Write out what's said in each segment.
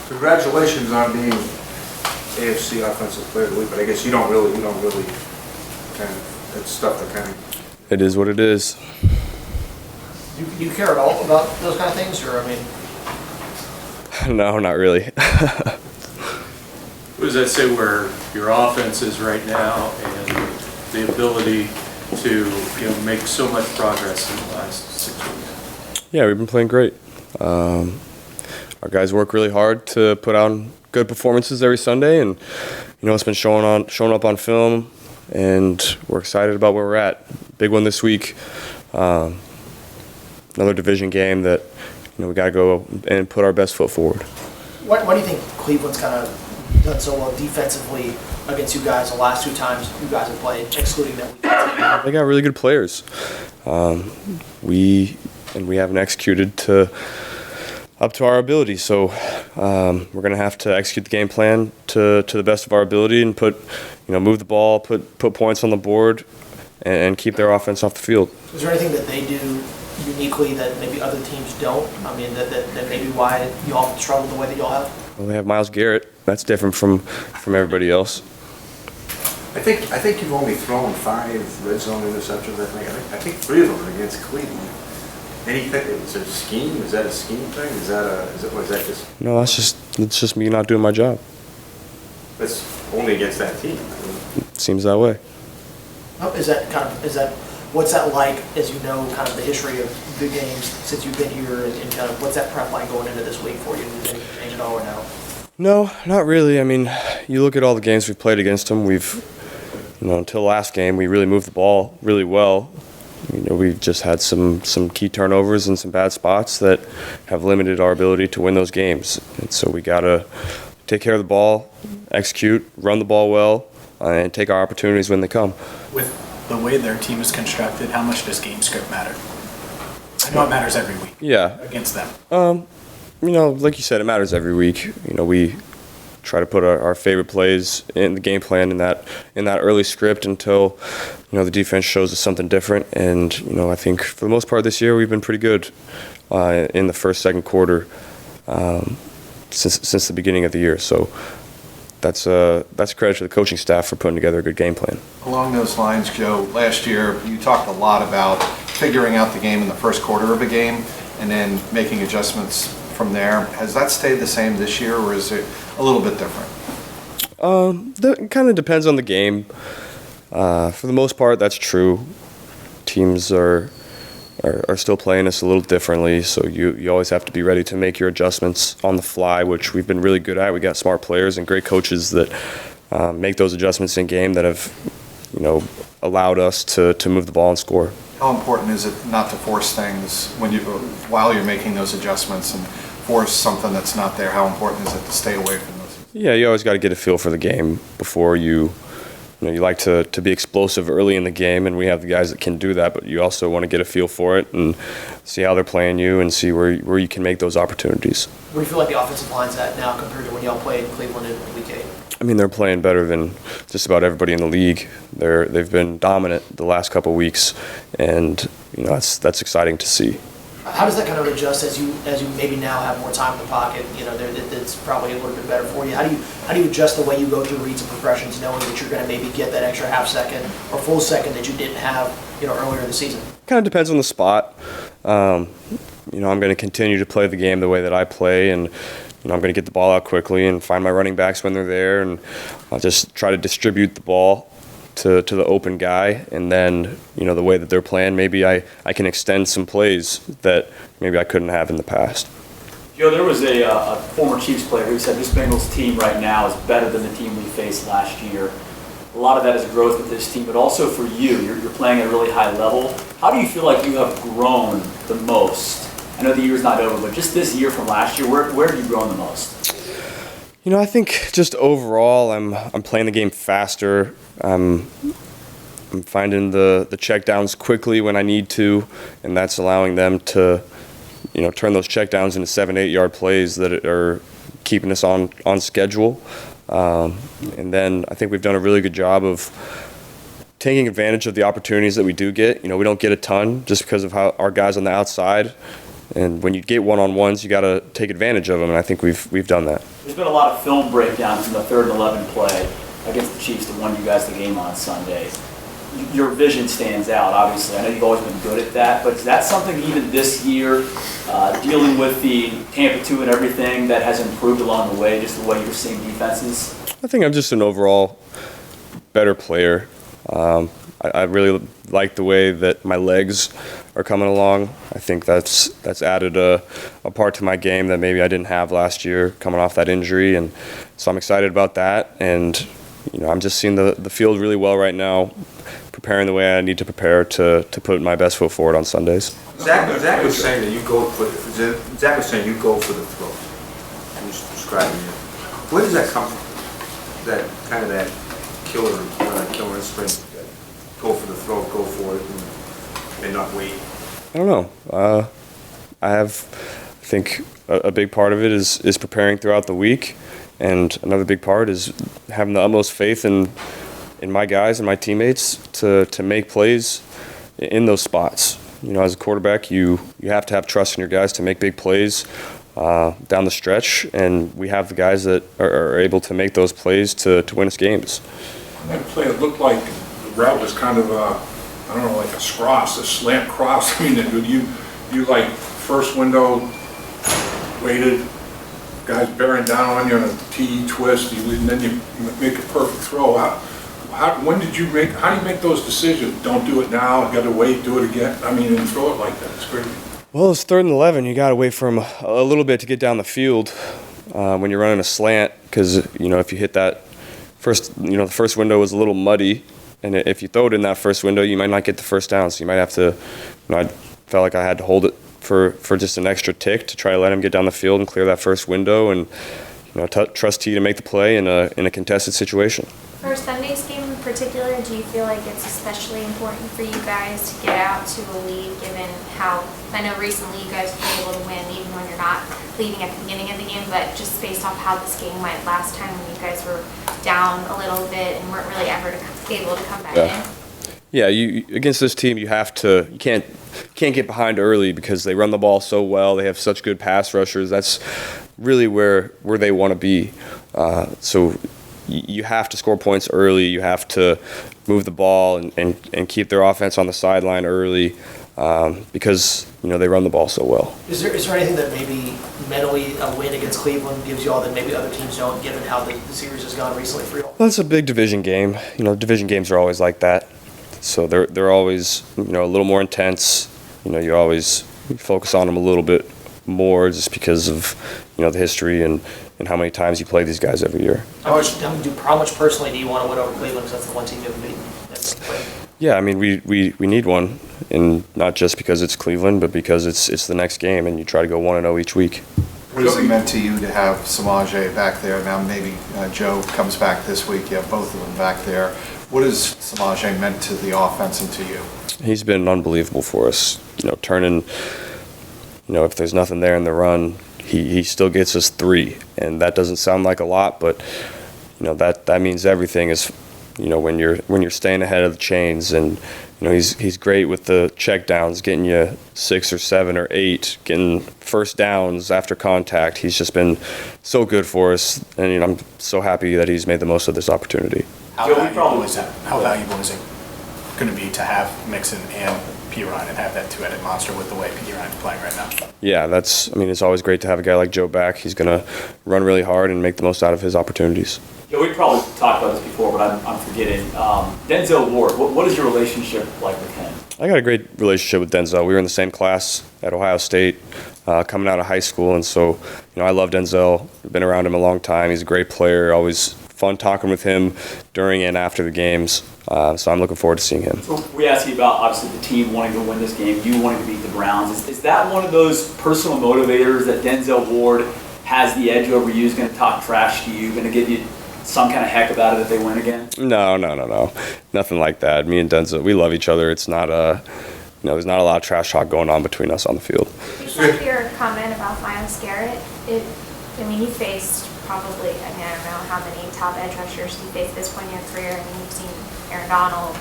Congratulations on being AFC Offensive Player of the Week, but I guess we don't really kind of, it's stuff that kind of. It is what it is. Do you care at all about those kind of things, or No, not really. What does that say where your offense is right now and the ability to make so much progress in the last 6 weeks? Yeah, we've been playing great. Our guys work really hard to put on good performances every Sunday, and it's been showing up on film, and we're excited about where we're at. Big one this week. Another division game that we got to go and put our best foot forward. Why do you think Cleveland's kind of done so well defensively against you guys the last 2 times you guys have played, excluding that week? They got really good players. We haven't executed up to our ability, so we're going to have to execute the game plan to the best of our ability and move the ball, put points on the board, and keep their offense off the field. Is there anything that they do uniquely that maybe other teams don't? I mean, that maybe why you all struggle the way that you all have? Well, they have Myles Garrett. That's different from everybody else. I think you've only thrown 5 red zone interceptions. I think 3 of them are against Cleveland. Anything? Is it a scheme? Is that a scheme thing? Was that just? No, it's just me not doing my job. It's only against that team. It seems that way. What's that like, as you know, kind of the history of the games since you've been here, and kind of what's that prep like going into this week for you? Did anything change at all or no? No, not really. I mean, you look at all the games we've played against them. Until last game, we really moved the ball really well. We've just had some key turnovers and some bad spots that have limited our ability to win those games. And so we got to take care of the ball, execute, run the ball well, and take our opportunities when they come. With the way their team is constructed, how much does game script matter? I know it matters every week. Yeah. Against them. Like you said, it matters every week. We try to put our favorite plays in the game plan in that early script until the defense shows us something different. And I think for the most part this year we've been pretty good in the first, second quarter since the beginning of the year. So that's credit to the coaching staff for putting together a good game plan. Along those lines, Joe, last year you talked a lot about figuring out the game in the first quarter of a game and then making adjustments from there. Has that stayed the same this year, or is it a little bit different? That kind of depends on the game. For the most part, that's true. Teams are still playing us a little differently, so you always have to be ready to make your adjustments on the fly, which we've been really good at. We got smart players and great coaches that make those adjustments in game that have allowed us to move the ball and score. How important is it not to force things while you're making those adjustments and force something that's not there? How important is it to stay away from those? Yeah, you always got to get a feel for the game before you like to be explosive early in the game, and we have the guys that can do that, but you also want to get a feel for it and see how they're playing you and see where you can make those opportunities. Where do you feel like the offensive line's at now compared to when y'all played Cleveland in Week 8? I mean, they're playing better than just about everybody in the league. They've been dominant the last couple of weeks, and that's exciting to see. How does that kind of adjust as you maybe now have more time in the pocket? It's probably a little bit better for you. How do you adjust the way you go through reads and progressions, knowing that you're going to maybe get that extra half second or full second that you didn't have earlier in the season? Kind of depends on the spot. I'm going to continue to play the game the way that I play, and I'm going to get the ball out quickly and find my running backs when they're there, and I'll just try to distribute the ball to the open guy, and then the way that they're playing, maybe I can extend some plays that maybe I couldn't have in the past. Joe, there was a former Chiefs player who said this Bengals team right now is better than the team we faced last year. A lot of that is growth with this team, but also for you, you're playing at a really high level. How do you feel like you have grown the most? I know the year's not over, but just this year from last year, where have you grown the most? I think just overall, I'm playing the game faster. I'm finding the checkdowns quickly when I need to, and that's allowing them to, turn those checkdowns into 7-8 yard plays that are keeping us on schedule. And then I think we've done a really good job of taking advantage of the opportunities that we do get. We don't get a ton just because of how our guys on the outside And when you get one-on-ones, you got to take advantage of them, and I think we've done that. There's been a lot of film breakdown from the 3rd and 11 play against the Chiefs that won you guys the game on Sunday. Your vision stands out, obviously. I know you've always been good at that, but is that something even this year, dealing with the Tampa 2 and everything, that has improved along the way, just the way you're seeing defenses? I think I'm just an overall better player. I really like the way that my legs are coming along. I think that's added a part to my game that maybe I didn't have last year coming off that injury, and so I'm excited about that. And I'm just seeing the field really well right now, preparing the way I need to prepare to put my best foot forward on Sundays. Zach was saying that you go for the throw. He was describing it. Where does that come from? That kind of that killer instinct. Go for the throw, go for it, and not wait. I don't know. I think a big part of it is preparing throughout the week, and another big part is having the utmost faith in my guys and my teammates to make plays in those spots. As a quarterback, you have to have trust in your guys to make big plays down the stretch, and we have the guys that are able to make those plays to win us games. On that play, it looked like the route was kind of like a cross, a slant cross. I mean, you like first window, waited, guys bearing down on you on a T twist, and then you make a perfect throw. How do you make those decisions? Don't do it now, you got to wait, do it again. I mean, and throw it like that. It's crazy. Well, it's 3rd and 11. You got to wait for him a little bit to get down the field when you're running a slant, because if you hit that first, the first window was a little muddy, and if you throw it in that first window, you might not get the first down. So you might have to. I felt like I had to hold it for just an extra tick to try to let him get down the field and clear that first window, and trust T to make the play in a contested situation. For Sunday's game in particular, do you feel like it's especially important for you guys to get out to a lead, given how, I know recently you guys have been able to win even when you're not leading at the beginning of the game, but just based off how this game went last time when you guys were down a little bit and weren't really ever able to come back in? Yeah, you against this team, you can't get behind early because they run the ball so well. They have such good pass rushers. That's really where they want to be. So you have to score points early. You have to move the ball and keep their offense on the sideline early because they run the ball so well. Is there anything that maybe mentally a win against Cleveland gives you all that maybe other teams don't, given how the series has gone recently for you all? Well, it's a big division game. Division games are always like that. So they're always a little more intense. You always focus on them a little bit more just because of the history and how many times you play these guys every year. How much personally do you want to win over Cleveland, because that's the one team you haven't beaten? Yeah, I mean we need one, and not just because it's Cleveland, but because it's the next game, and you try to go 1-0 each week. What has it meant to you to have Samaje back there? Now maybe Joe comes back this week. You have both of them back there. What has Samaje meant to the offense and to you? He's been unbelievable for us. Turning, if there's nothing there in the run, he still gets us 3, and that doesn't sound like a lot, but that means everything. Is when you're staying ahead of the chains, and he's great with the check downs, getting you 6 or 7 or 8, getting first downs after contact. He's just been so good for us, and I'm so happy that he's made the most of this opportunity. How valuable is it going to be to have Mixon and P-Ryan and have that two-headed monster with the way P-Ryan's playing right now? Yeah, it's always great to have a guy like Joe back. He's going to run really hard and make the most out of his opportunities. Yeah, we probably talked about this before, but I'm forgetting. Denzel Ward, what is your relationship like with him? I got a great relationship with Denzel. We were in the same class at Ohio State coming out of high school, and so I love Denzel. I've been around him a long time. He's a great player. Always fun talking with him during and after the games. So I'm looking forward to seeing him. So we asked you about, obviously, the team wanting to win this game, you wanting to beat the Browns. Is that one of those personal motivators that Denzel Ward has the edge over you, is going to talk trash to you, going to give you some kind of heck about it if they win again? No. Nothing like that. Me and Denzel, we love each other. It's not there's not a lot of trash talk going on between us on the field. Just like your comment about Myles Garrett, you faced probably, I don't know how many top edge rushers you faced at this point in your career. You've seen Aaron Donald,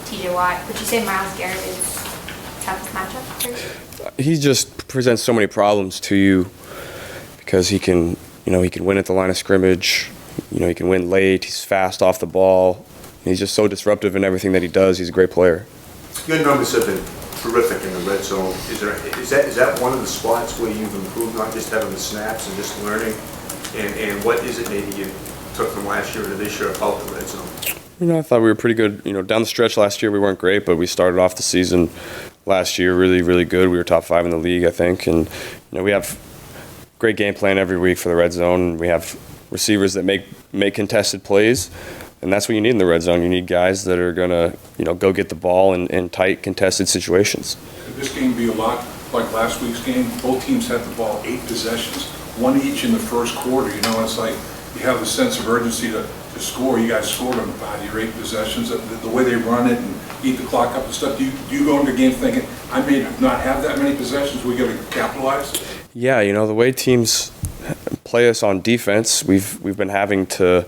TJ Watt. Would you say Myles Garrett is toughest matchup for you? He just presents so many problems to you because he can win at the line of scrimmage. He can win late. He's fast off the ball. He's just so disruptive in everything that he does. He's a great player. Your numbers have been terrific in the red zone. Is that one of the spots where you've improved, not just having the snaps and just learning? And what is it maybe you took from last year to this year about the red zone? I thought we were pretty good. Down the stretch last year we weren't great, but we started off the season last year really, really good. We were top 5 in the league, I think. And we have great game plan every week for the red zone. We have receivers that make contested plays. And that's what you need in the red zone. You need guys that are going to, go get the ball in tight, contested situations. Could this game be a lot like last week's game? Both teams had the ball 8 possessions, 1 each in the first quarter. It's like you have a sense of urgency to score. You guys scored on 5 or 8 possessions. The way they run it and eat the clock up and stuff, do you go into the game thinking, I may not have that many possessions, we got to capitalize? Yeah, the way teams play us on defense, we've been having to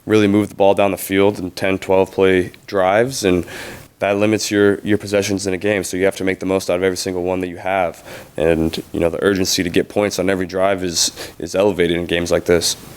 really move the ball down the field in 10, 12 play drives, and that limits your possessions in a game. So you have to make the most out of every single one that you have. And, the urgency to get points on every drive is elevated in games like this.